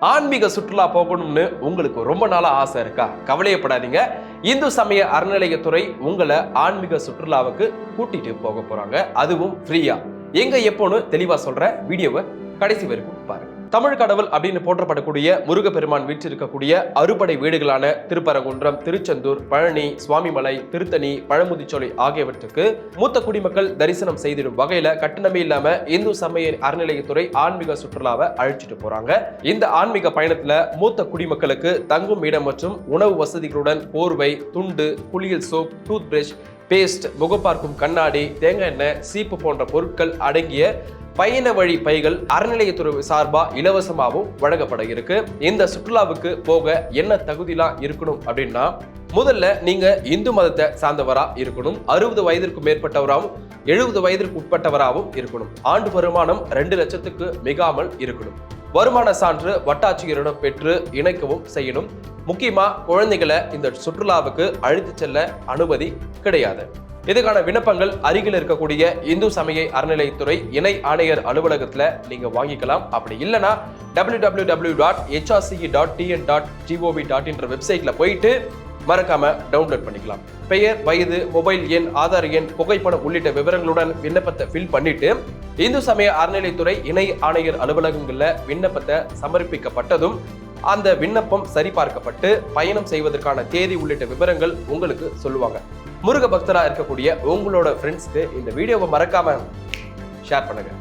ஆன்மீக சுற்றுலா போகணும்னு உங்களுக்கு ரொம்ப நாளா ஆசை இருக்கா? கவலையப்படாதீங்க. இந்து சமய அறநிலையத்துறை உங்களை ஆன்மீக சுற்றுலாவுக்கு கூட்டிட்டு போக போறாங்க. அதுவும் ஃப்ரீயா. எங்க எப்போன்னு தெளிவா சொல்ற வீடியோவை கடைசி வரைக்கும் பாருங்க. தமிழ் கடவுள் அப்படின்னு போற்றப்படக்கூடிய முருகப்பெருமான் வீற்றிருக்கக்கூடிய அறுபடை வீடுகளான திருப்பரங்குன்றம், திருச்செந்தூர், பழனி, சுவாமிமலை, திருத்தணி, பழமுதிர்ச்சோலை ஆகியவற்றுக்கு மூத்த குடிமக்கள் தரிசனம் செய்திடும் வகையில கட்டணமே இல்லாம இந்து சமய அறநிலையத்துறை ஆன்மீக சுற்றுலாவை அழைச்சிட்டு போறாங்க. இந்த ஆன்மீக பயணத்துல மூத்த குடிமக்களுக்கு தங்கும் இடம் மற்றும் உணவு வசதிகளுடன் போர்வை, துண்டு, குளியல் சோப், டூத் பிரஷ், பேஸ்ட், முகப்பார்க்கும் கண்ணாடி, தேங்காய் எண்ணெய், சீப்பு போன்ற பொருட்கள் அடங்கிய பயண வழி பைகள் அறநிலையத்துறை சார்பா இலவசமாகவும் வழங்கப்பட இருக்கு. இந்த சுற்றுலாவுக்கு போக என்ன தகுதிலாம் இருக்கணும் அப்படின்னா, முதல்ல நீங்க இந்து மதத்தை சார்ந்தவரா இருக்கணும். 60 வயதிற்கு மேற்பட்டவராகவும் 70 வயதிற்கு உட்பட்டவராகவும் இருக்கணும். ஆண்டு வருமானம் 2 லட்சத்துக்கு மிகாமல் இருக்கணும். வருமான சான்று வட்டாட்சியரிடம் பெற்று இணைக்கவும் செய்யணும். முக்கியமா குழந்தைகளை இந்த சுற்றுலாவுக்கு அழைத்து செல்ல அனுமதி கிடையாது. இதுக்கான விண்ணப்பங்கள் அருகில் இருக்கக்கூடிய இந்து சமய அறநிலையத்துறை இணை ஆணையர் அலுவலகத்துல நீங்க வாங்கிக்கலாம். அப்படி இல்லைன்னா www.hrce.tn.gov.in வெப்சைட்ல போயிட்டு மறக்காம டவுன்லோட் பண்ணிக்கலாம். பெயர், வயது, மொபைல் எண், ஆதார் எண், புகைப்படம் உள்ளிட்ட விவரங்களுடன் விண்ணப்பத்தை ஃபில் பண்ணிட்டு இந்து சமய அறநிலையத்துறை இணை ஆணையர் அலுவலகங்கள்ல விண்ணப்பத்தை சமர்ப்பிக்கப்பட்டதும் அந்த விண்ணப்பம் சரிபார்க்கப்பட்டு பயணம் செய்வதற்கான தேதி உள்ளிட்ட விவரங்கள் உங்களுக்கு சொல்லுவாங்க. முருக பக்தரா இருக்கக்கூடிய உங்களோட ஃப்ரெண்ட்ஸ்க்கு இந்த வீடியோவை மறக்காம ஷேர் பண்ணுங்க.